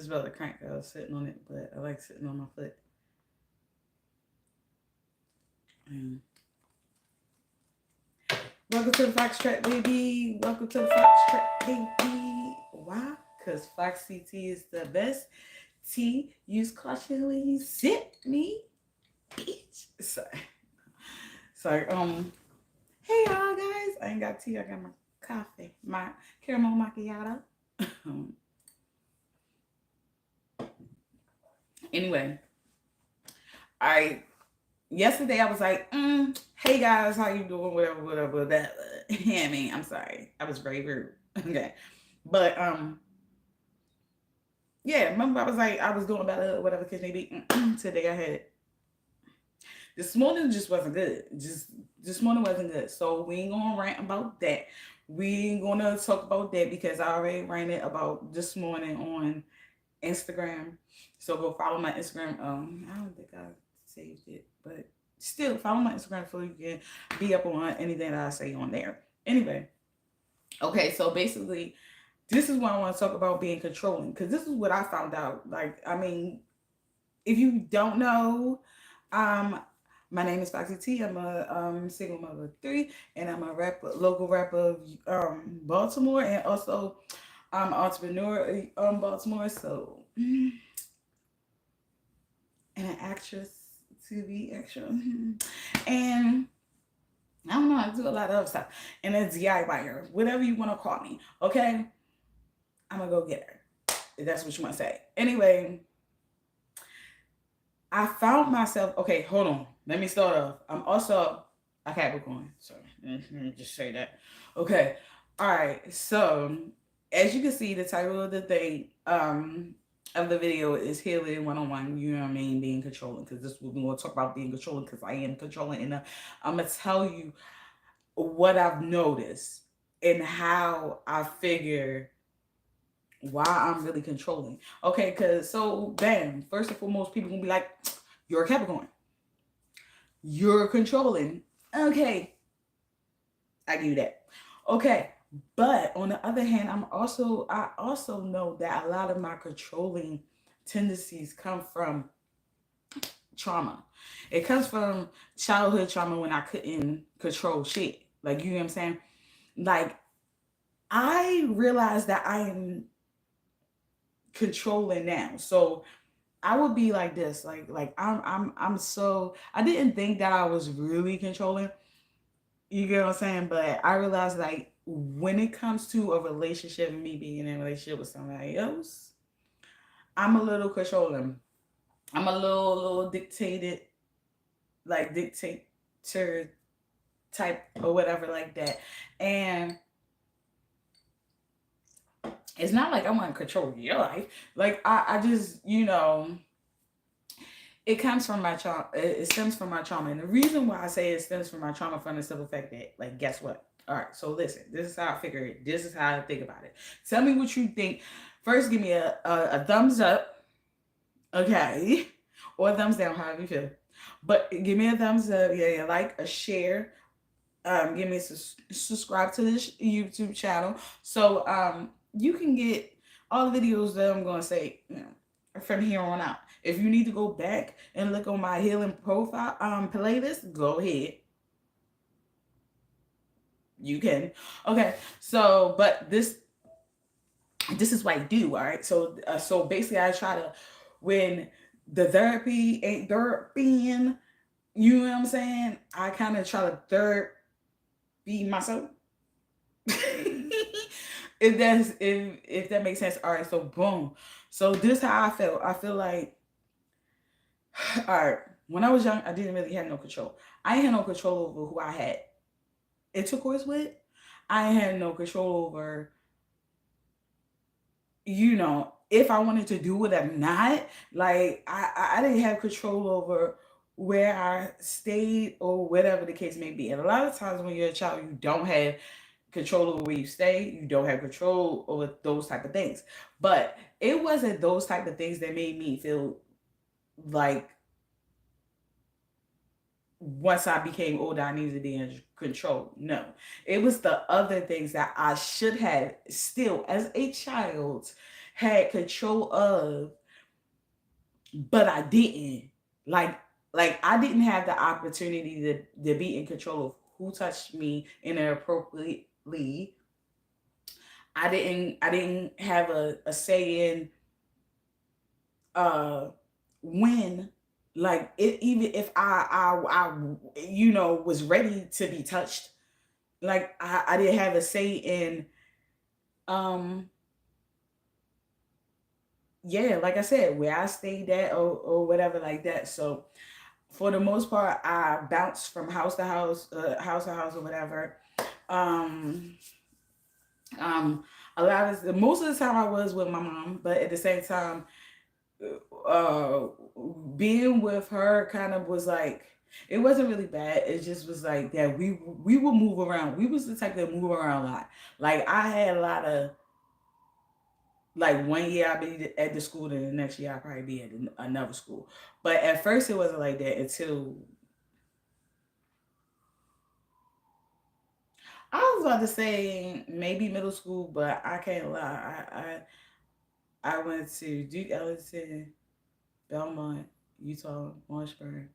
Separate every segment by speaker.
Speaker 1: about to crank. I was sitting on it, but I like sitting on my foot. Mm. Welcome to the Fox Trap, baby. Welcome to the Fox Trap, baby. Why? Because Foxy tea is the best tea. Use caution when you sip me, bitch. Sorry. Hey y'all guys. I ain't got tea. I got my coffee, my caramel macchiato. Anyway, I yesterday I was like, hey guys, how you doing? Whatever. That yeah, I mean, I'm sorry. I was very rude. Okay. But yeah, remember I was like I was doing better, whatever case may be. Today I had this morning just wasn't good. Just this morning wasn't good. So we ain't gonna rant about that. We ain't gonna talk about that because I already ranted about this morning on Instagram. So go follow my Instagram. I don't think I saved it, but still follow my Instagram so you can be up on anything that I say on there. Anyway, okay, so basically, this is what I want to talk about being controlling because this is what I found out. Like, I mean, if you don't know, um, my name is Foxy T. I'm a single mother of three, and I'm a rapper, local rapper of Baltimore, and also I'm an entrepreneur Baltimore. So and an actress, TV extra, and I don't know. I do a lot of other stuff, and a DIYer, whatever you want to call me. Okay, I'm gonna go get her. If that's what you want to say. Anyway, I found myself. Okay, hold on. Let me start off. I'm also a Capricorn, so let me just say that. Okay, all right. So as you can see, the title of the thing, of the video is healing one on one. You know what I mean, being controlling. Because this we're going to talk about being controlling. Because I am controlling, and I'm gonna tell you what I've noticed and how I figure why I'm really controlling. Okay, because so bam, first and foremost, people gonna be like, "You're a Capricorn. You're controlling." Okay, I give you that. Okay, but on the other hand, I also know that a lot of my controlling tendencies come from trauma. It comes from childhood trauma when I couldn't control shit. Like you know what I'm saying? Like I realize that I am controlling now. So I would be like this, like I'm so I didn't think that I was really controlling. You get what I'm saying? But I realized like when it comes to a relationship and me being in a relationship with somebody else, I'm a little controlling. I'm a little dictated, like dictator type or whatever like that. And it's not like I want to control your life. Like I just, it comes from my trauma. It stems from my trauma, and the reason why I say it stems from my trauma from the simple fact that, like, guess what? All right, so listen. This is how I figure it. This is how I think about it. Tell me what you think. First, give me a thumbs up, okay, or a thumbs down, however you feel. But give me a thumbs up, yeah, like a share. Give me a subscribe to this YouTube channel so you can get all the videos that I'm gonna say, from here on out. If you need to go back and look on my healing profile playlist, go ahead. You can. Okay. So, but this is what I do. All right. So basically, I try to when the therapy ain't therapying. You know what I'm saying? I kind of try to therapy myself. If that makes sense. All right. So boom. So this how I felt. I feel like all right. When I was young, I didn't really have no control. I ain't had no control over who I had intercourse with. I ain't had no control over, if I wanted to do it or not. Like I didn't have control over where I stayed or whatever the case may be. And a lot of times when you're a child, you don't have control over where you stay. You don't have control over those type of things. But it wasn't those type of things that made me feel like once I became older, I needed to be in control. No, it was the other things that I should have still, as a child, had control of, but I didn't. Like I didn't have the opportunity to be in control of who touched me inappropriately. I didn't have a say in uh when, like, it, even if I was ready to be touched, like I didn't have a say in, um yeah, like I said, where I stayed at, or whatever like that. So for the most part, I bounced from house to house, house to house, or whatever. Um, um, a lot of most of the time I was with my mom, but at the same time, uh, being with her kind of was like, it wasn't really bad. It just was like that we would move around. We was the type that move around a lot. Like I had a lot of, like, one year I'll be at the school, then the next year I'll probably be at another school. But at first it wasn't like that until, I was about to say maybe middle school, but I can't lie. I went to Duke Ellington, Belmont, Utah, Marshburn.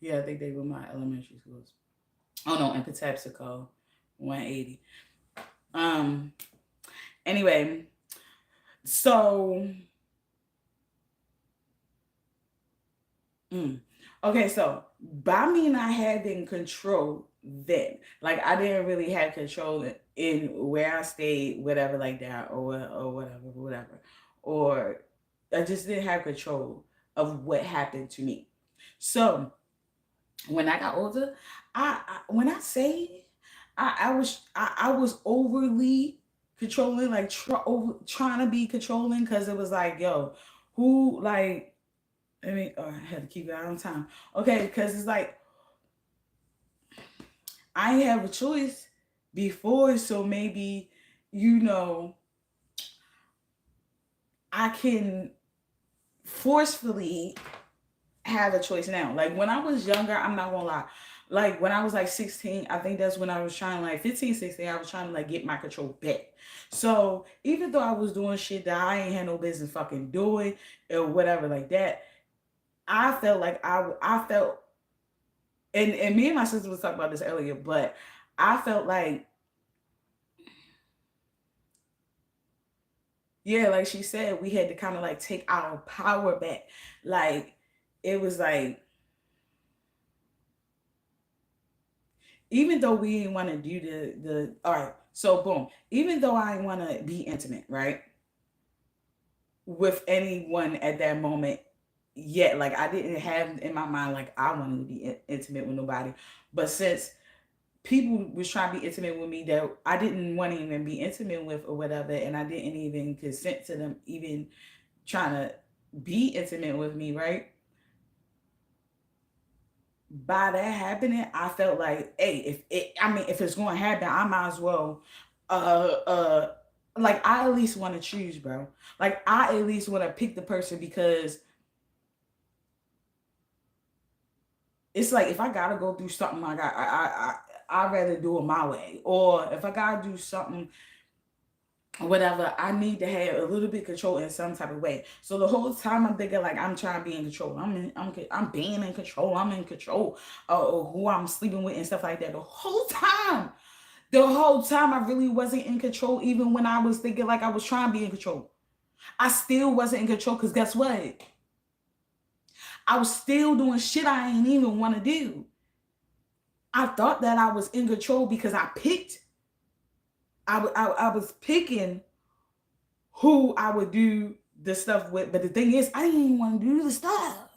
Speaker 1: Yeah, I think they were my elementary schools. Oh no, and Patapsco, 180. Um. Anyway, so mm, okay, so by me not having control then, like I didn't really have control in where I stayed, whatever like that, or whatever, or I just didn't have control of what happened to me. So when I got older, when I say I was overly controlling, like trying to be controlling, because it was like, yo, who, like, I mean, oh, I had to keep it out on time. Okay, because it's like I have a choice before, so maybe, you know, I can forcefully have a choice now. Like when I was younger, I'm not gonna lie. Like when I was like 16, I think that's when I was trying, like 15, 16, I was trying to like get my control back. So even though I was doing shit that I ain't had no business fucking doing or whatever like that, I felt like I felt, and me and my sister was talking about this earlier, but I felt like, yeah, like she said, we had to kind of like take our power back. Like it was like, even though we didn't want to do the all right, so boom, even though I didn't want to be intimate, right, with anyone at that moment yet, like I didn't have in my mind like I wanted to be intimate with nobody, but since people was trying to be intimate with me that I didn't want to even be intimate with or whatever, and I didn't even consent to them even trying to be intimate with me, right? By that happening, I felt like, hey, if it's going to happen, I might as well, uh, like I at least want to choose, bro. Like I at least want to pick the person, because it's like if I gotta go through something, like I'd rather do it my way, or if I gotta do something, whatever, I need to have a little bit of control in some type of way. So the whole time I'm thinking like I'm trying to be in control. I'm being in control. I'm in control of who I'm sleeping with and stuff like that. The whole time I really wasn't in control. Even when I was thinking like I was trying to be in control, I still wasn't in control, because guess what? I was still doing shit I ain't even want to do. I thought that I was in control because I picked. I was picking who I would do the stuff with. But the thing is, I didn't even want to do the stuff.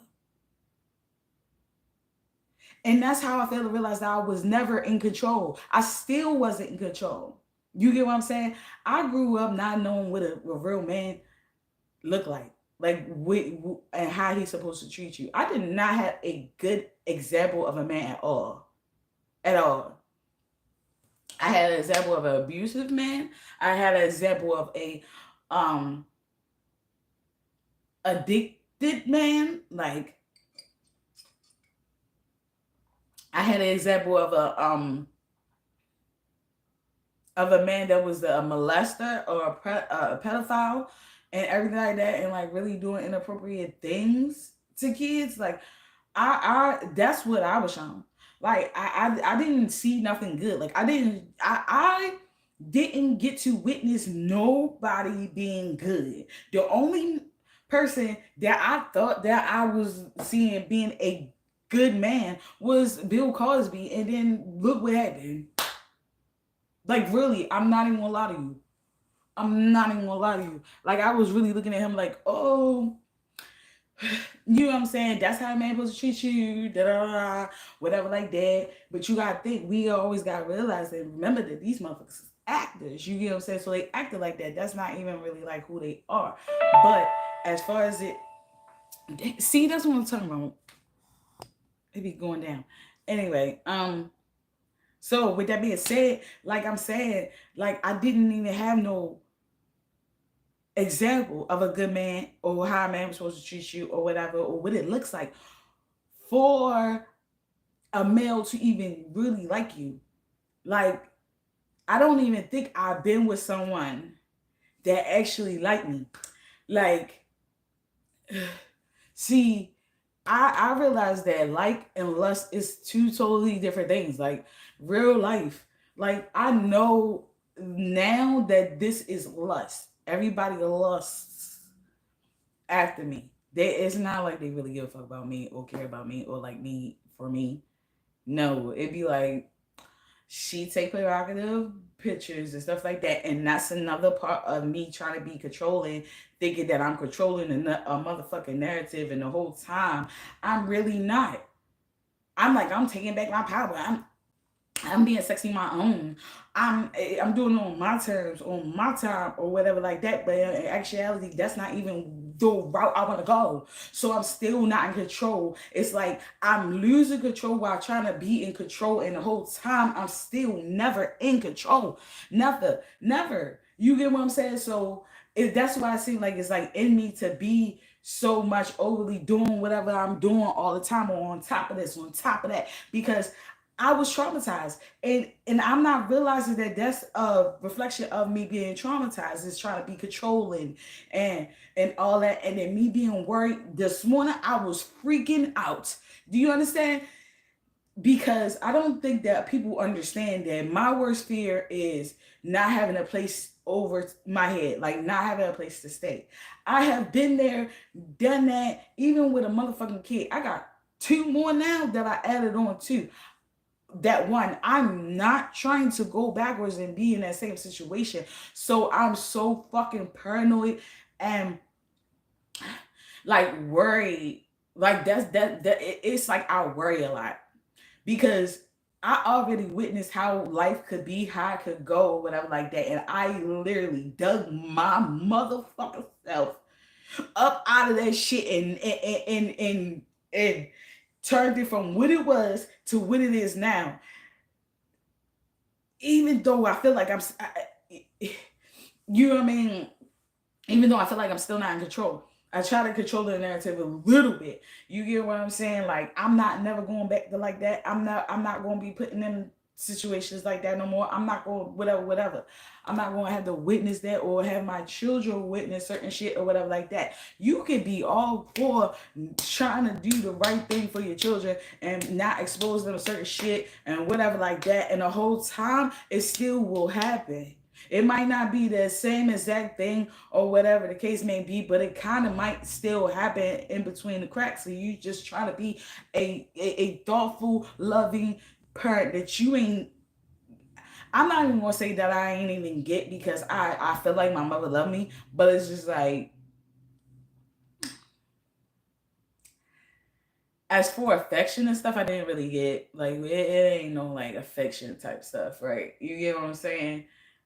Speaker 1: And that's how I failed to realize that I was never in control. I still wasn't in control. You get what I'm saying? I grew up not knowing what a real man looked like and how he's supposed to treat you. I did not have a good example of a man at all. At all. I had an example of an abusive man. I had an example of a um addicted man. Like I had an example of of a man that was a molester or a pedophile and everything like that, and like really doing inappropriate things to kids. Like I that's what I was shown. Like I didn't see nothing good. Like I didn't get to witness nobody being good. The only person that I thought that I was seeing being a good man was Bill Cosby, and then look what happened. Like really, I'm not even gonna lie to you. I'm not even gonna lie to you. Like I was really looking at him like, oh, you know what I'm saying? That's how a man supposed to treat you, da da da, whatever like that. But you gotta think, we always gotta realize and remember that these motherfuckers is actors. You get what I'm saying? So they acted like that. That's not even really like who they are. But as far as it, see, that's what I'm talking about. It be going down. Anyway, so with that being said, like I'm saying, like I didn't even have no example of a good man or how a man was supposed to treat you or whatever, or what it looks like for a male to even really like you. Like, I don't even think I've been with someone that actually liked me. Like, see, I realized that like and lust is two totally different things. Like real life. Like I know now that this is lust. Everybody lusts after me. It's not like they really give a fuck about me or care about me or like me for me. No, it'd be like she take provocative pictures and stuff like that, and that's another part of me trying to be controlling, thinking that I'm controlling a motherfucking narrative, and the whole time I'm really not. I'm like I'm taking back my power. I'm being sexy my own. I'm doing it on my terms, on my time, or whatever like that. But in actuality, that's not even the route I want to go. So I'm still not in control. It's like I'm losing control while trying to be in control, and the whole time I'm still never in control. Never, never. You get what I'm saying? So that's why I seem like it's like in me to be so much overly doing whatever I'm doing all the time, or on top of this, on top of that, because I was traumatized, and I'm not realizing that that's a reflection of me being traumatized. Is trying to be controlling and all that, and then me being worried. This morning I was freaking out. Do you understand? Because I don't think that people understand that my worst fear is not having a place over my head, like not having a place to stay. I have been there, done that, even with a motherfucking kid. I got two more now that I added on to that one. I'm not trying to go backwards and be in that same situation. So I'm so fucking paranoid and like worried. Like it's like I worry a lot because I already witnessed how life could be, how it could go, or whatever like that. And I literally dug my motherfucking self up out of that shit and turned it from what it was to what it is now. Even though I feel like you know what I mean? Even though I feel like I'm still not in control. I try to control the narrative a little bit. You get what I'm saying? Like I'm not never going back to like that. I'm not going to be putting in situations like that no more. I'm not going whatever. I'm not going to have to witness that or have my children witness certain shit or whatever like that. You could be all for trying to do the right thing for your children and not expose them to certain shit and whatever like that, and the whole time it still will happen. It might not be the same exact thing or whatever the case may be, but it kind of might still happen in between the cracks. So you just try to be a thoughtful, loving parent that you ain't. I'm not even gonna say that I ain't even get, because I feel like my mother loved me, but it's just like, as for affection and stuff, I didn't really get like it ain't no like affection type stuff, right? You get what I'm saying?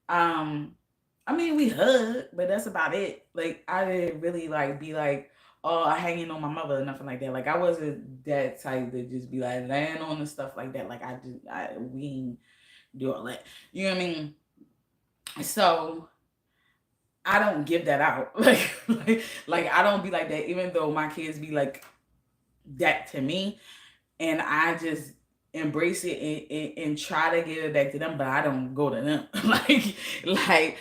Speaker 1: Um, I mean, we hug, but that's about it. Like, I didn't really like be like, oh, I hanging on my mother or nothing like that. Like, I wasn't that type to just be like laying on and stuff like that. Like, we ain't do all that. You know what I mean? So I don't give that out. Like I don't be like that. Even though my kids be like that to me, and I just embrace it and try to give it back to them, but I don't go to them. Like,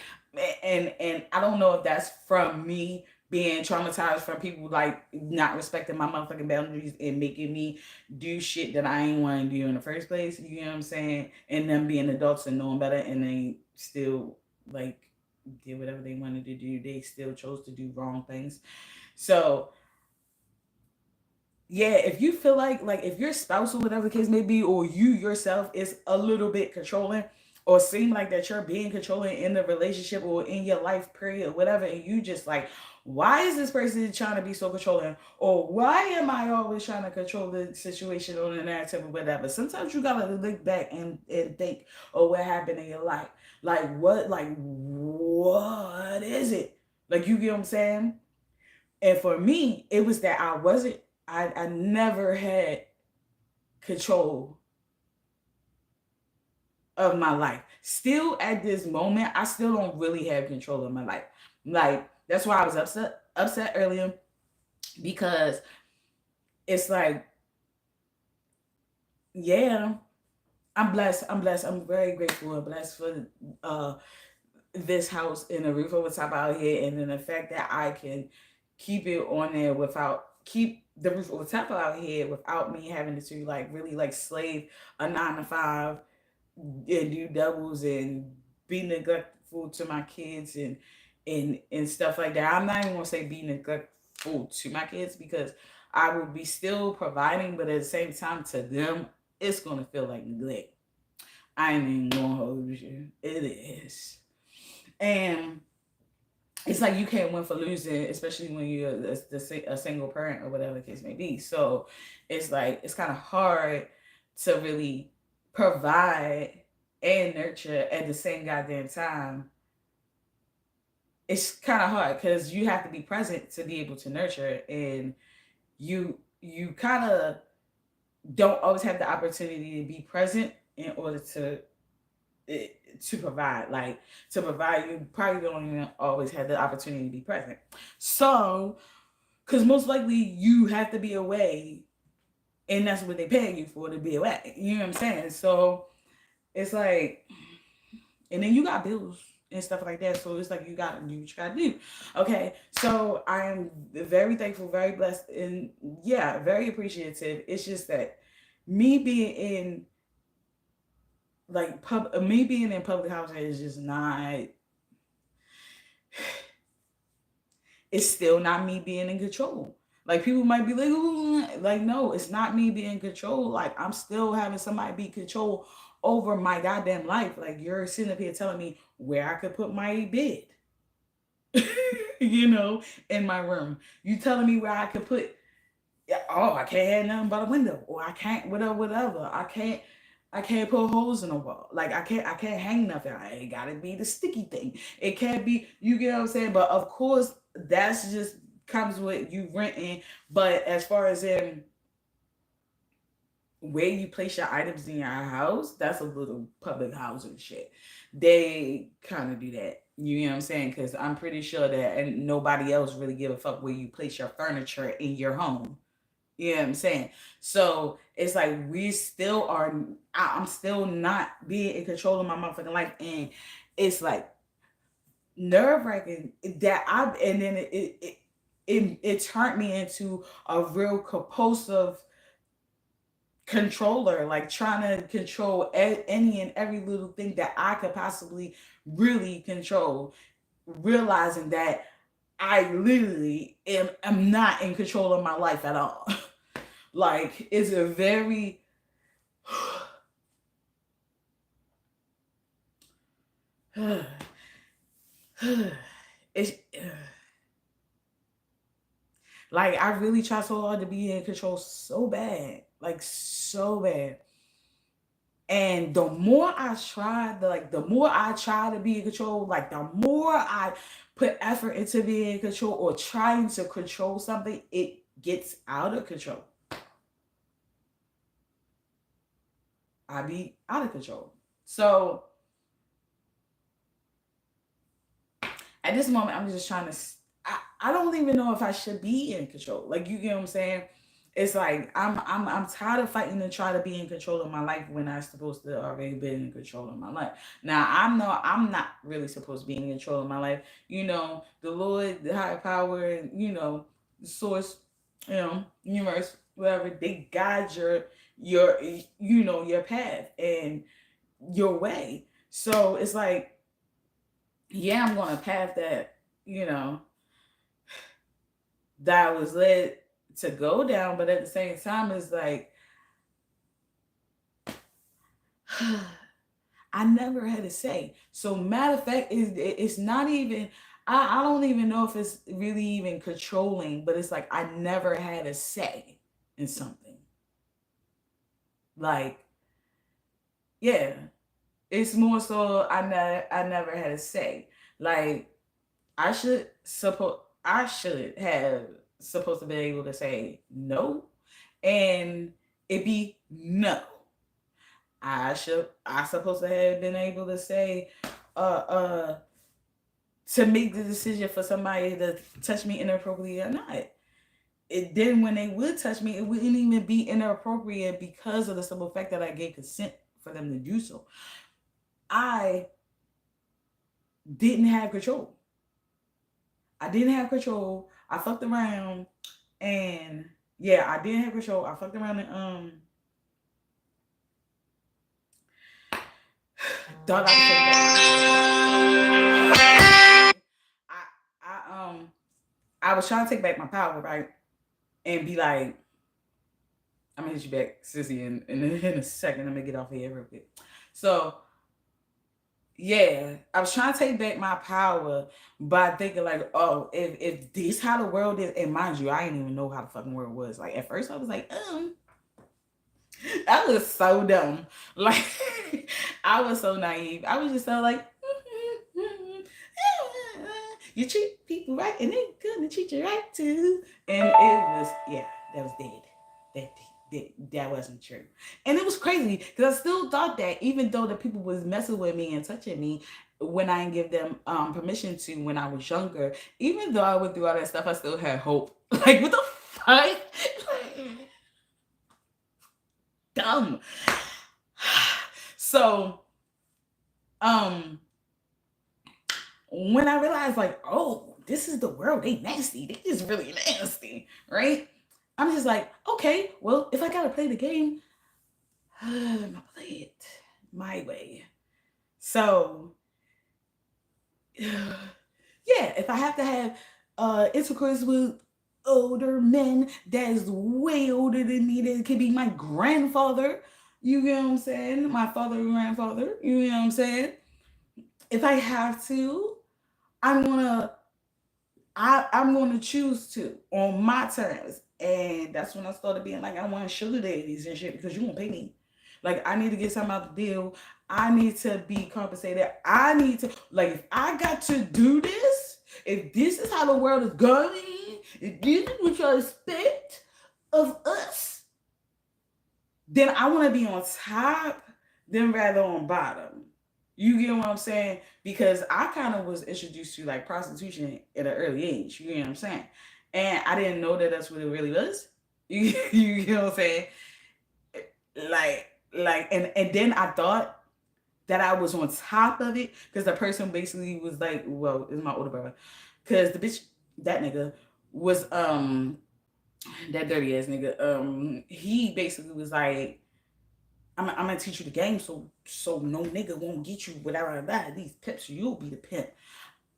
Speaker 1: and I don't know if that's from me being traumatized from people like not respecting my motherfucking boundaries and making me do shit that I ain't want to do in the first place. You know what I'm saying? And them being adults and knowing better, and they still like did whatever they wanted to do. They still chose to do wrong things. So yeah, if you feel like if your spouse or whatever the case may be, or you yourself is a little bit controlling, or seem like that you're being controlling in the relationship or in your life period or whatever, and you just like, why is this person trying to be so controlling, or why am I always trying to control the situation or the narrative or whatever? Sometimes you gotta look back and think, oh, what happened in your life? Like what is it? Like, you get what I'm saying? And for me, it was that I never had control of my life. Still at this moment, I still don't really have control of my life. Like, that's why I was upset earlier, because it's like, yeah, I'm blessed. I'm blessed. I'm very grateful and blessed for uh this house and a roof over top out here, and then the fact that I can keep it on there without keep the roof over top out here without me having to like really like slave a 9 to 5 and do doubles and be neglectful to my kids and stuff like that. I'm not even gonna say be neglectful to my kids, because I will be still providing, but at the same time to them, it's gonna feel like neglect. I ain't even gonna hold you. It is. And it's like you can't win for losing, especially when you're a single parent or whatever the case may be. So it's like it's kind of hard to really provide and nurture at the same goddamn time. It's kind of hard because you have to be present to be able to nurture, and you kind of don't always have the opportunity to be present in order to provide. Like, to provide, you probably don't even always have the opportunity to be present. So, because most likely you have to be away, and that's what they pay you for, to be away. You know what I'm saying? So it's like, and then you got bills and stuff like that. So it's like you gotta do what you gotta do. Okay. So I am very thankful, very blessed, and yeah, very appreciative. It's just that me being in me being in public housing is just not, it's still not me being in control. Like, people might be like, "Ooh," like, no, it's not me being in control. Like, I'm still having somebody be control over my goddamn life. Like, you're sitting up here telling me where I could put my bed, you know, in my room. You telling me where I could put, yeah, oh, I can't have nothing but a window, or I can't whatever. I can't put holes in the wall. Like, I can't hang nothing. It gotta be the sticky thing. It can't be, you get what I'm saying? But of course, that's just comes with you renting. But as far as in where you place your items in your house, that's a little public housing shit. They kind of do that. You know what I'm saying? Because I'm pretty sure that and nobody else really give a fuck where you place your furniture in your home. You know what I'm saying? So it's like we still are. I'm still not being in control of my motherfucking life, and it's like nerve wracking that I. And then it turned me into a real compulsive controller, like trying to control any and every little thing that I could possibly really control, realizing that I literally am not in control of my life at all. Like, it's a very it's like I really try so hard to be in control so bad, like so bad. And the more I try, the more I try to be in control, like the more I put effort into being in control or trying to control something, it gets out of control. I be out of control. So at this moment, I'm just trying to. I don't even know if I should be in control. Like, you get what I'm saying? it's like I'm tired of fighting to try to be in control of my life when I'm supposed to already be in control of my life. Now I'm not really supposed to be in control of my life. The Lord, the higher power, and the source, universe, whatever, they guide your your path and your way. So it's like, yeah, I'm on a path that, you know, that I was led to go down, but at the same time, it's like I never had a say. So matter of fact, it's not even. I don't even know if it's really even controlling, but it's like I never had a say in something. Like, yeah, it's more so I never had a say. Like I should have supposed to be able to say no, and it be no. I supposed to have been able to say uh uh to make the decision for somebody to touch me inappropriately or not. It then when they would touch me, it wouldn't even be inappropriate because of the simple fact that I gave consent for them to do so. I didn't have control. I didn't have control. I fucked around and yeah, I didn't have control. I fucked around and thought I could take back. I was trying to take back my power, right? And be like, I'm gonna hit you back, sissy, in a second. Let me get off here real quick. So yeah, I was trying to take back my power by thinking like, oh, if this how the world is, and mind you, I didn't even know how the fucking world was. Like at first I was like, I was so dumb. Like I was so naive. I was just so like you treat people right and they gonna treat you right too. And it was, yeah, that was dead. That wasn't true. And it was crazy because I still thought that even though the people was messing with me and touching me when I didn't give them permission to when I was younger, even though I went through all that stuff, I still had hope. Like what the fuck? Dumb. So um when I realized like, oh, this is the world, they nasty, they just really nasty, right? I'm just like, okay, well, if I gotta play the game, I'm gonna play it my way. So yeah, if I have to have intercourse with older men that's way older than me, that could be my grandfather, you get what I'm saying? My father and grandfather, you know what I'm saying? If I have to, I'm gonna I'm gonna choose to on my terms. And that's when I started being like, I want sugar daddies and shit because you won't pay me. Like I need to get something out the deal. I need to be compensated. I need to like if I got to do this, if this is how the world is going, if this is what y'all expect of us, then I want to be on top than rather on bottom. You get what I'm saying? Because I kind of was introduced to like prostitution at an early age. You get what I'm saying? And I didn't know that that's what it really was. You get what I'm saying? And then I thought that I was on top of it because the person basically was like, well, it's my older brother, because the bitch, that nigga was that dirty ass nigga, he basically was like, I'm gonna teach you the game so no nigga won't get you without that. These pimps, you'll be the pimp.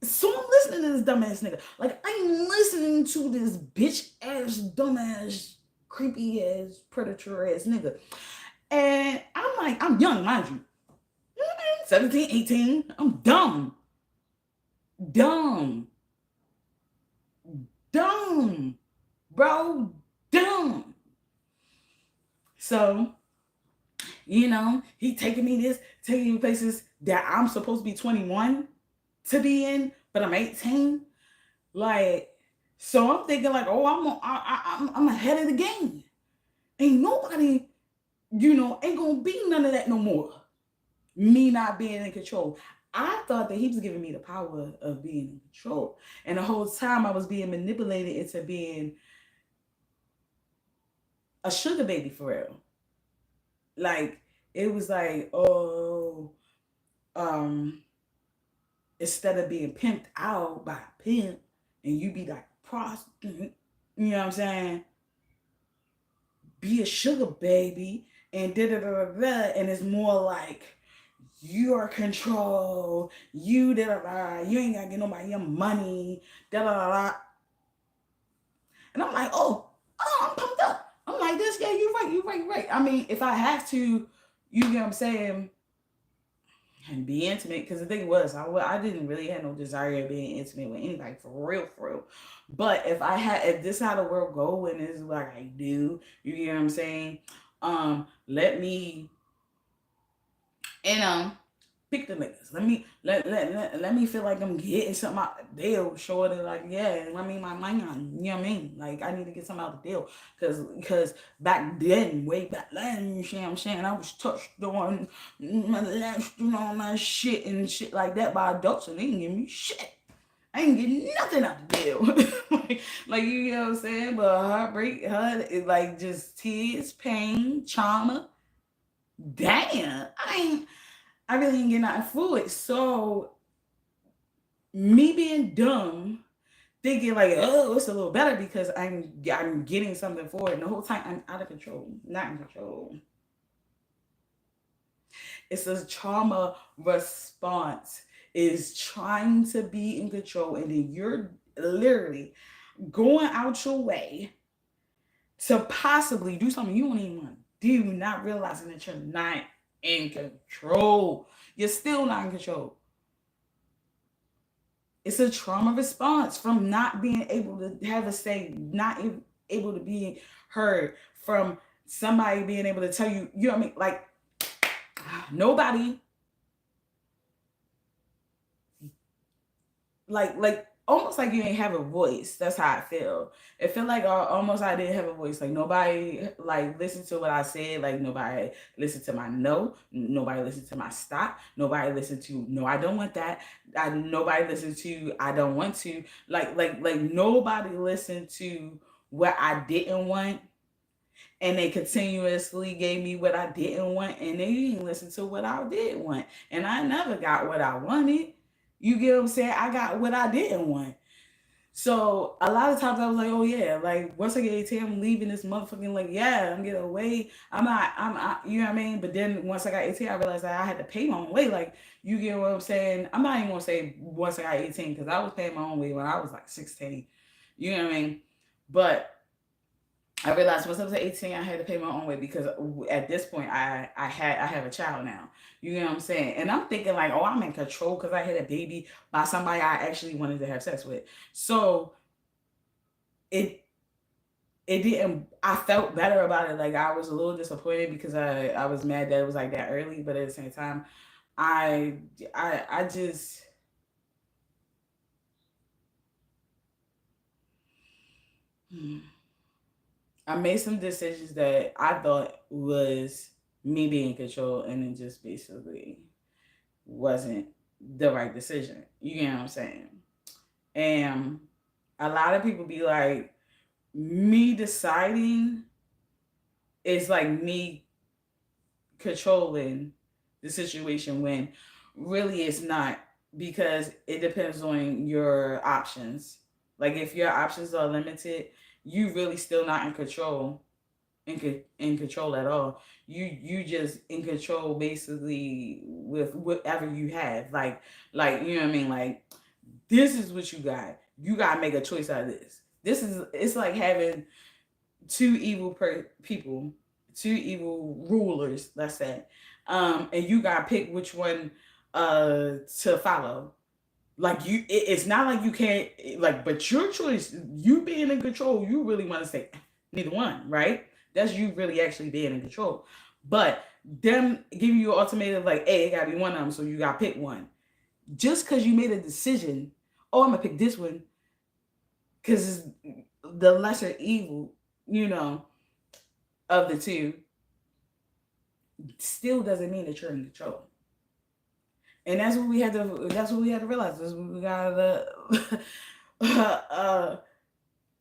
Speaker 1: So I'm listening to this dumbass nigga. Like I'm listening to this bitch ass, dumbass, creepy ass, predator ass nigga. And I'm like, I'm young, mind you. 17, 18. I'm dumb. Dumb. Dumb. Bro, dumb. So he taking me taking me places that I'm supposed to be 21 to be in, but I'm 18. Like, so I'm thinking like, oh, I'm ahead of the game. Ain't nobody, ain't gonna be none of that no more. Me not being in control. I thought that he was giving me the power of being in control, and the whole time I was being manipulated into being a sugar baby for real. Like it was like, oh, um, instead of being pimped out by a pimp and you be like prostitute, you know what I'm saying? Be a sugar baby and da da da da, and it's more like your control, you da da da, you ain't gotta get nobody your money, da da da da. And I'm like, I'm pumped up. I'm like, this, yeah, you're right, you're right, you're right. I mean, if I have to, you know what I'm saying, and be intimate, because the thing was, I didn't really have no desire of being intimate with anybody for real, for real. But if this how the world go and this is what I do, you know what I'm saying, let me, and pick the niggas. Let me feel like I'm getting something out the deal. Show it like, yeah, let me my money on. You know what I mean? Like I need to get something out the deal. Cause back then, way back then, you see what I'm saying? I was touched on, molested on that shit and shit like that by adults, and they didn't give me shit. I ain't getting nothing out the deal. like you know what I'm saying? But heartbreak, like just tears, pain, trauma. Damn, I really didn't get nothing for it. So me being dumb, thinking like, oh, it's a little better because I'm getting something for it. And the whole time I'm out of control, not in control. It's a trauma response, is trying to be in control, and then you're literally going out your way to possibly do something you don't even want to do, not realizing that you're not in control. You're still not in control. It's a trauma response from not being able to have a say, not able to be heard, from somebody being able to tell you, you know what I mean? Like, nobody, like almost like you ain't have a voice. That's how I feel. It feel like almost I didn't have a voice. Like nobody like listened to what I said. Like nobody listened to my no. Nobody listened to my stop. Nobody listened to no, I don't want that. Nobody listened to I don't want to. Like nobody listened to what I didn't want. And they continuously gave me what I didn't want, and they didn't listen to what I did want. And I never got what I wanted. You get what I'm saying? I got what I didn't want. So a lot of times I was like, oh yeah, like once I get 18, I'm leaving this motherfucking, like, yeah, I'm getting away. You know what I mean? But then once I got 18, I realized that I had to pay my own way. Like, you get what I'm saying? I'm not even gonna say once I got 18, because I was paying my own way when I was like 16. You know what I mean? But I realized once I was 18, I had to pay my own way, because at this point I have a child now. You know what I'm saying? And I'm thinking like, oh, I'm in control because I had a baby by somebody I actually wanted to have sex with. So it didn't, I felt better about it. Like I was a little disappointed because I was mad that it was like that early, but at the same time, I just I made some decisions that I thought was me being in control, and it just basically wasn't the right decision. You know what I'm saying? And a lot of people be like, me deciding is like me controlling the situation, when really it's not, because it depends on your options. Like if your options are limited, you really still not in control, in control at all. You just in control basically with whatever you have. Like you know what I mean? Like, this is what you got. You gotta make a choice out of this. It's like having two evil people, two evil rulers, let's say. And you gotta pick which one to follow. Like it's not like you can't, like, but your choice, you being in control, you really want to say neither one, right? That's you really actually being in control. But them giving you an ultimatum like, hey, it gotta be one of them, so you gotta pick one. Just because you made a decision, oh, I'm gonna pick this one because it's the lesser evil, you know, of the two, still doesn't mean that you're in control. And that's what we had to realize. That's what we gotta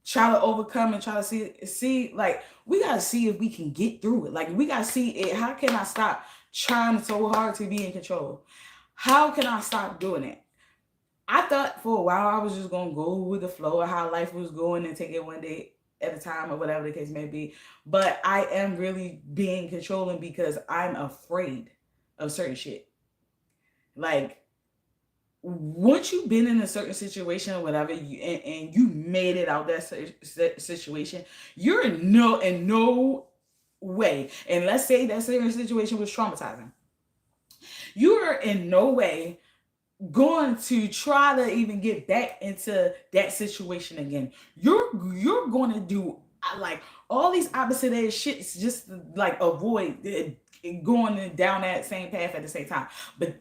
Speaker 1: try to overcome and try to see like we gotta see if we can get through it. Like we gotta see it. How can I stop trying so hard to be in control? How can I stop doing it? I thought for a while I was just gonna go with the flow of how life was going and take it one day at a time or whatever the case may be. But I am really being controlling because I'm afraid of certain shit. Like once you've been in a certain situation or whatever, and you made it out that situation, you're in no way. And let's say that certain situation was traumatizing. You are in no way going to try to even get back into that situation again. You're going to do like all these opposite ass shits just to, like avoid going down that same path at the same time. But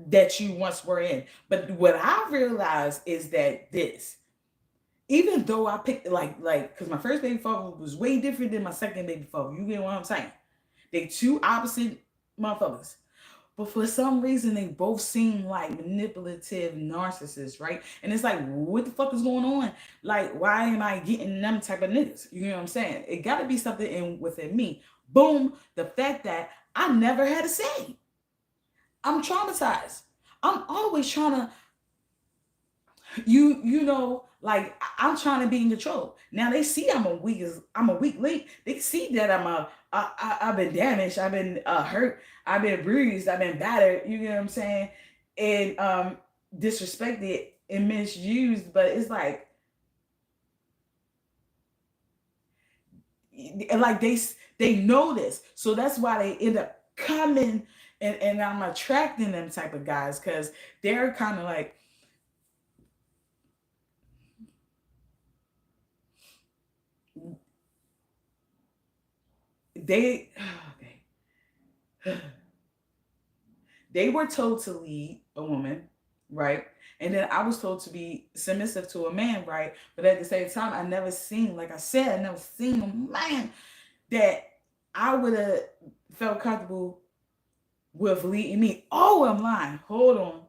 Speaker 1: that you once were in. But what I realized is that this, even though I picked because my first baby father was way different than my second baby father. You get what I'm saying? They two opposite motherfuckers. But for some reason, they both seem like manipulative narcissists, right? And it's like, what the fuck is going on? Like, why am I getting them type of niggas? You know what I'm saying? It got to be something within me. Boom, the fact that I never had a say. I'm traumatized. I'm always trying to, like I'm trying to be in control. Now they see I'm a weak link. They see that I've been damaged. I've been hurt. I've been bruised. I've been battered. You know what I'm saying? And disrespected and misused. But it's like they know this, so that's why they end up coming and I'm attracting them type of guys because they're kind of like they okay. They were told to lead a woman, right? And then I was told to be submissive to a man, right? But at the same time, I never seen, like I said, I never seen a man that I would have felt comfortable with leading me. Oh, I'm lying. Hold on.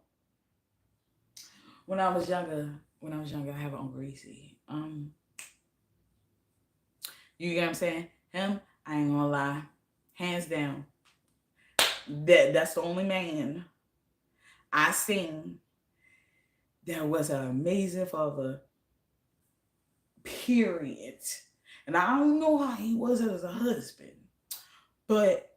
Speaker 1: When I was younger, I have an Uncle Reese. You get what I'm saying? Him, I ain't gonna lie, hands down. That's the only man I seen that was an amazing father. Period. And I don't know how he was as a husband, but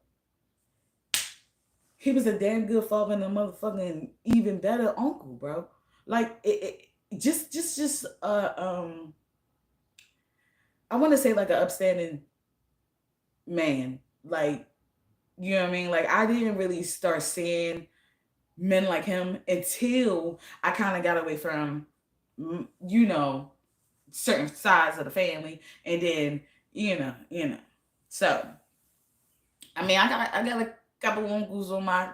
Speaker 1: he was a damn good father and a motherfucking even better uncle, bro. Like just I want to say like an upstanding man. Like you know what I mean? Like I didn't really start seeing men like him until I kind of got away from you know certain sides of the family, and then you know. So I mean, I got a couple of uncles on my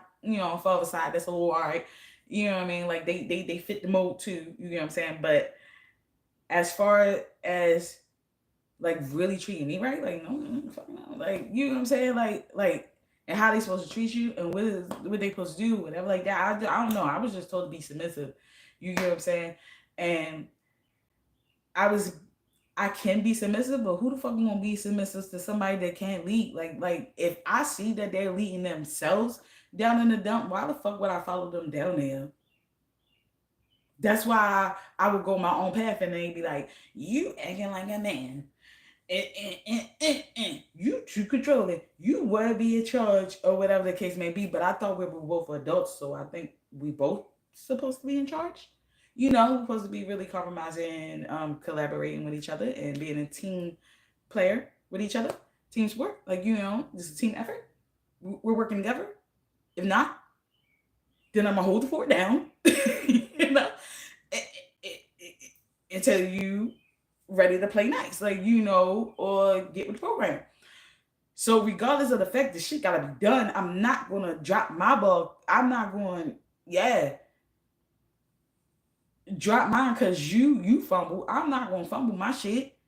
Speaker 1: father's side that's a little alright. You know what I mean? Like they fit the mold too. You know what I'm saying? But as far as like really treating me right, like no, fuck no. Like you know what I'm saying? Like and how they supposed to treat you and what they supposed to do, whatever like that. I don't know. I was just told to be submissive. You get what I'm saying? And I was I can be submissive, but who the fuck gonna be submissive to somebody that can't lead? Like if I see that they're leading themselves down in the dump, why the fuck would I follow them down there? That's why I would go my own path and they'd be like, you acting like a man. You too controlling. You want to be in charge or whatever the case may be. But I thought we were both adults, so I think we both supposed to be in charge. We're supposed to be really compromising, collaborating with each other, and being a team player with each other. Team sport, like this is a team effort. We're working together. If not, then I'm gonna hold the fort down. you know, until you ready to play nice, like or get with the program. So regardless of the fact that shit gotta be done, I'm not gonna drop my ball. I'm not going, drop mine because you fumble. I'm not gonna fumble my shit.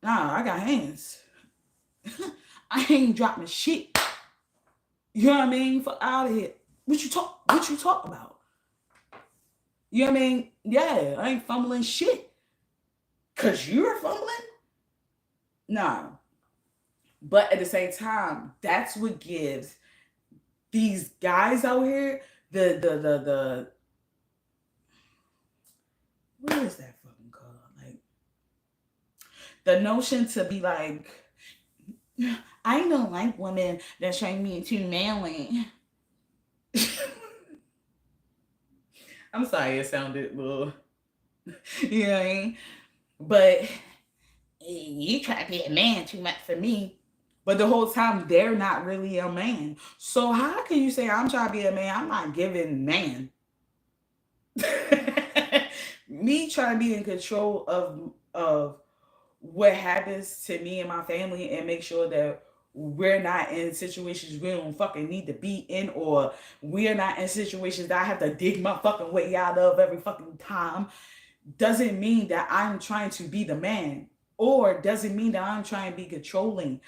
Speaker 1: Nah, I got hands. I ain't dropping shit. You know what I mean? For out of here. What you talk about? You know what I mean? Yeah, I ain't fumbling shit. Cause you're fumbling? Nah. But at the same time, that's what gives these guys out here the what is that fucking called? Like the notion to be like, I don't like women that trying me too manly. I'm sorry, it sounded a little, you know what I mean? But you try to be a man too much for me. But the whole time they're not really a man. So how can you say I'm trying to be a man? I'm not giving man. Me trying to be in control of what happens to me and my family and make sure that we're not in situations we don't fucking need to be in, or we're not in situations that I have to dig my fucking way out of every fucking time, doesn't mean that I'm trying to be the man, or doesn't mean that I'm trying to be controlling.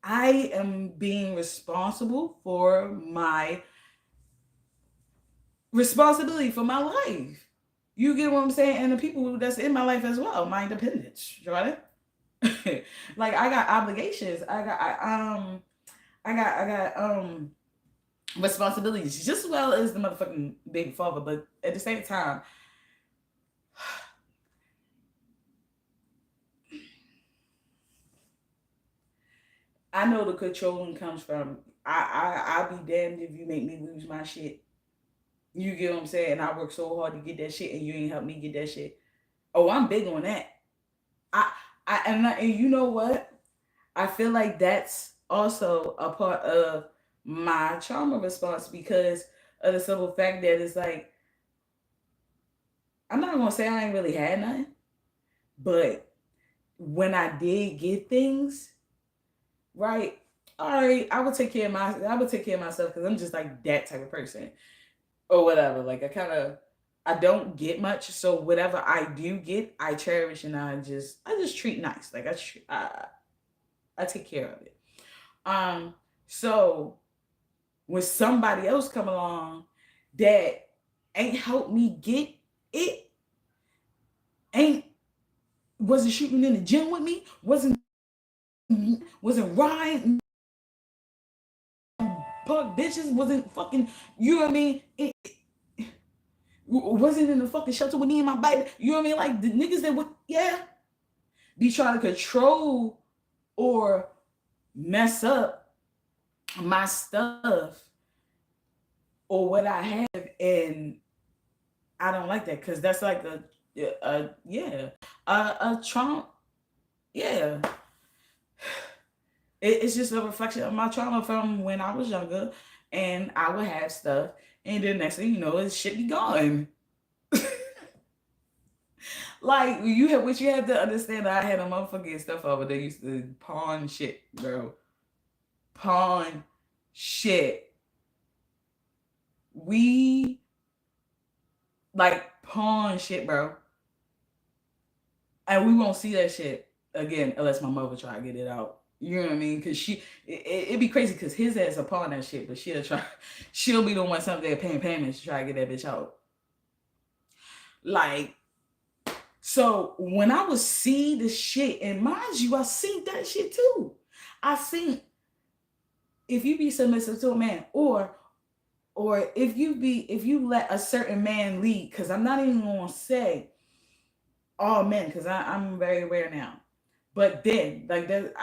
Speaker 1: I am being responsible for my responsibility for my life. You get what I'm saying? And the people that's in my life as well, my independence, Jordan. Like I got obligations. I got responsibilities just as well as the motherfucking baby father. But at the same time, I know the controlling comes from I'll be damned if you make me lose my shit. You get what I'm saying? And I work so hard to get that shit and you ain't help me get that shit. Oh, I'm big on that. I and you know what? I feel like that's also a part of my trauma response because of the simple fact that it's like I'm not gonna say I ain't really had nothing, but when I did get things, right, all right, I would take care of myself because I'm just like that type of person or whatever. Like I don't get much, so whatever I do get, I cherish and I just treat nice. Like I take care of it. Um, so when somebody else come along that ain't helped me get it, ain't wasn't shooting in the gym with me, wasn't riding punk bitches, wasn't fucking, you know what I mean? Wasn't in the fucking shelter with me and my baby. You know what I mean? Like the niggas that would, yeah, be trying to control or mess up my stuff or what I have, and I don't like that because that's like a yeah, a Trump, yeah. It's just a reflection of my trauma from when I was younger, and I would have stuff, and then next thing you know, it shit be gone. Like you have, what you have to understand. That I had a motherfucking stuff over there used to pawn shit, bro. Pawn shit. We like pawn shit, bro. And we won't see that shit again unless my mother try to get it out. You know what I mean? Cause it'd be crazy because his ass upon that shit, but she'll be the one someday paying payments to try to get that bitch out. Like, so when I would see the shit, and mind you, I seen that shit too. I seen if you be submissive to a man, or if you let a certain man lead, because I'm not even gonna say all men, because I'm very aware now. But then, like that,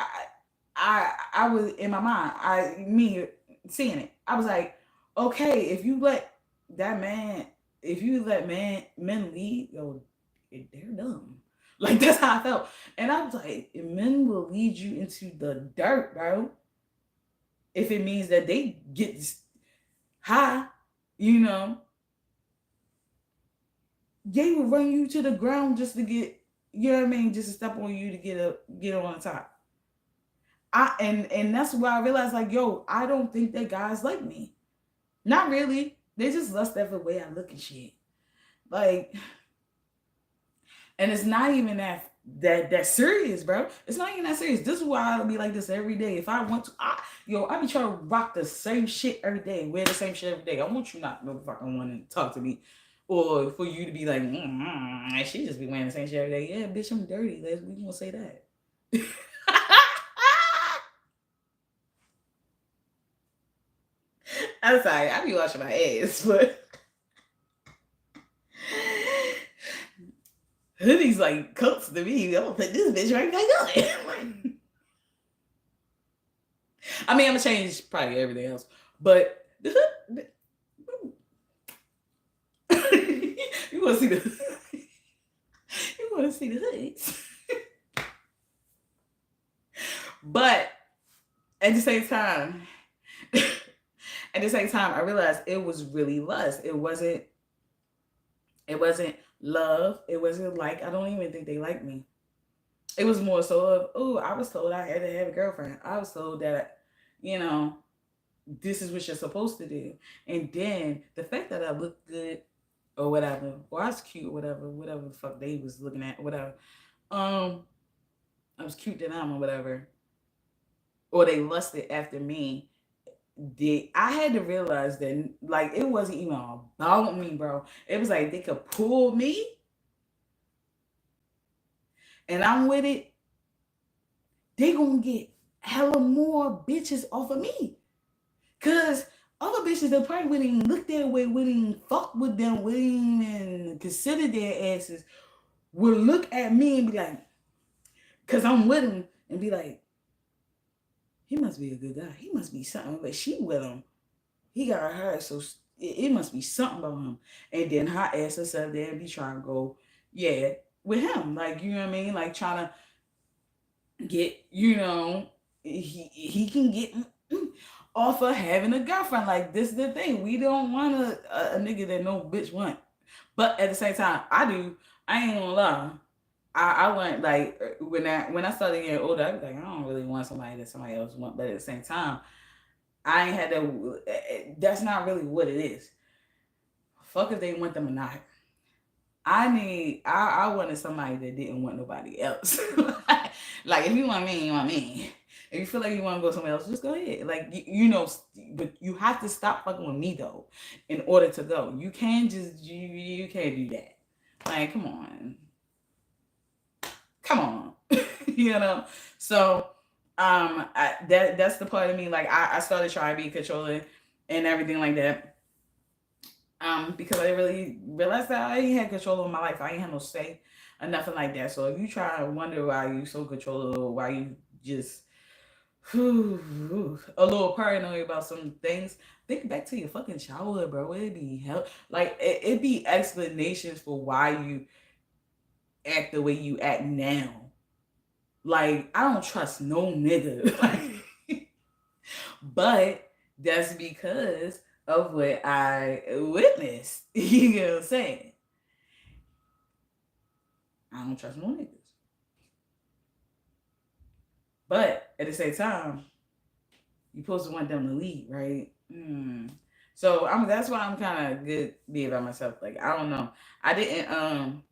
Speaker 1: I was in my mind, me seeing it, I was like, okay, if you let that man, if you let men lead, yo, they're dumb. Like that's how I felt, and I was like, men will lead you into the dirt, bro. If it means that they get high, you know, they will run you to the ground just to get, you know what I mean, just to step on you to get on top. And that's why I realized, like, yo, I don't think that guys like me. Not really. They just lust at the way I look and shit. Like, and it's not even that serious, bro. It's not even that serious. This is why I'll be like this every day. If I want to, I be trying to rock the same shit every day, wear the same shit every day. I want you not motherfucking want to talk to me Or for you to be like, she just be wearing the same shit every day. Yeah, bitch, I'm dirty. We gonna say that. I'm sorry, I be washing my ass, but hoodies like coats to me. I'm gonna put this bitch right back on. I mean, I'm gonna change probably everything else, but the hood, you want to see the you want to see the hoods, but at the same time, at the same time, I realized it was really lust. It wasn't. It wasn't love. It wasn't like I don't even think they like me. It was more so of oh, I was told I had to have a girlfriend. I was told that you know this is what you're supposed to do. And then the fact that I looked good or whatever, or I was cute or whatever the fuck they was looking at, whatever. Um, I was cute to them or whatever, or they lusted after me. Did I had to realize that like it wasn't even about me, bro. It was like they could pull me and I'm with it. They gonna get hella more bitches off of me. Cause other bitches that probably wouldn't even look that way, wouldn't even fuck with them, wouldn't even consider their asses, would look at me and be like, cause I'm with him and be like, he must be a good guy. He must be something. But she with him. He got her, so it must be something about him. And then her ass herself there and be trying to go, yeah, with him. Like, you know what I mean? Like trying to get, he can get off of having a girlfriend. Like this is the thing. We don't want a nigga that no bitch want. But at the same time, I do. I ain't gonna lie. I went like when I started getting older, I was like, I don't really want somebody that somebody else want. But at the same time, I ain't had to. That's not really what it is. Fuck if they want them or not. I wanted somebody that didn't want nobody else. Like if you want me, you want me. If you feel like you want to go somewhere else, just go ahead. Like but you have to stop fucking with me though, in order to go. You can't just you can't do that. Like come on, you know. So that's the part of me. Like I started trying to be controlling and everything like that. Because I really realized that I ain't had control over my life. I ain't had no say or nothing like that. So if you try to wonder why you so controllable, why you just a little paranoid about some things, think back to your fucking childhood, bro. It'd be hell like it'd be explanations for why you act the way you act now. Like I don't trust no nigga. Like, but that's because of what I witnessed. You know what I'm saying? I don't trust no niggas. But at the same time, you supposed to want them to lead, right? So that's why I'm kind of good being by myself. Like I don't know. I didn't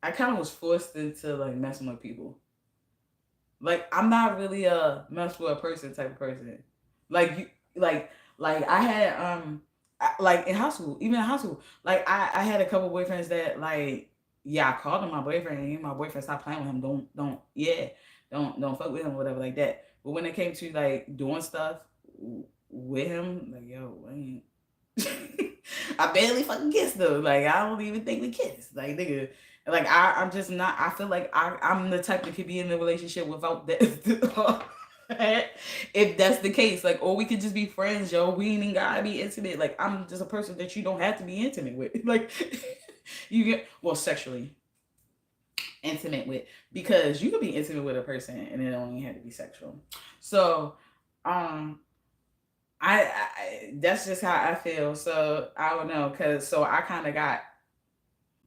Speaker 1: I kind of was forced into like messing with people. Like I'm not really a mess with a person type of person. Like you like I had like in high school, even in high school, like I had a couple boyfriends that like yeah, I called him my boyfriend and my boyfriend stopped playing with him. Don't fuck with him or whatever like that. But when it came to like doing stuff with him, like yo, I ain't I barely fucking kissed though. Like I don't even think we kissed. Like nigga, like I'm just not. I feel like I'm the type that could be in a relationship without that. If that's the case, like, or we could just be friends, yo. We ain't even gotta be intimate. Like I'm just a person that you don't have to be intimate with. Like you get sexually intimate with, because you could be intimate with a person and it don't even have to be sexual. So I that's just how I feel. So I don't know, cause so I kind of got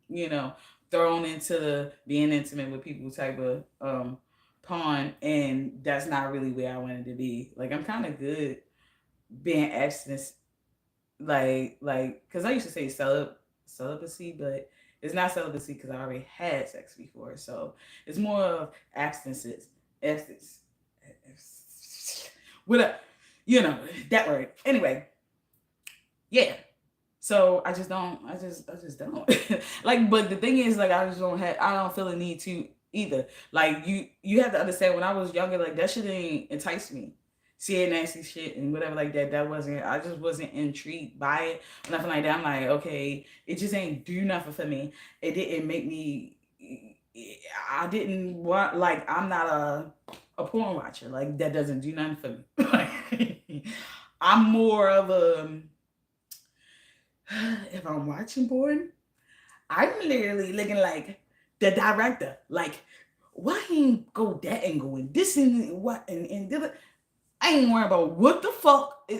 Speaker 1: you know thrown into the being intimate with people type of pawn, and that's not really where I wanted to be. Like I'm kind of good being abstinence, like because I used to say celibacy, but it's not celibacy because I already had sex before. So it's more of abstinences, abstinence, with a that word. Anyway, yeah. So I just don't like. But the thing is, like, I don't feel a need to either. Like you have to understand, when I was younger, like that shit didn't entice me. Seeing nasty shit and whatever like that, I just wasn't intrigued by it. Nothing like that. I'm like, okay, it just ain't do nothing for me. It didn't make me. I didn't want, like, I'm not a porn watcher. Like, that doesn't do nothing for me. Like, I'm more of a, if I'm watching porn, I'm literally looking like the director. Like, why ain't go that angle and this and what and the other? I ain't worried about what the fuck.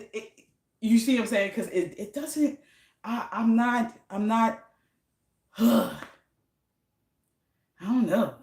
Speaker 1: You see what I'm saying? Because it doesn't. I'm not. I don't know.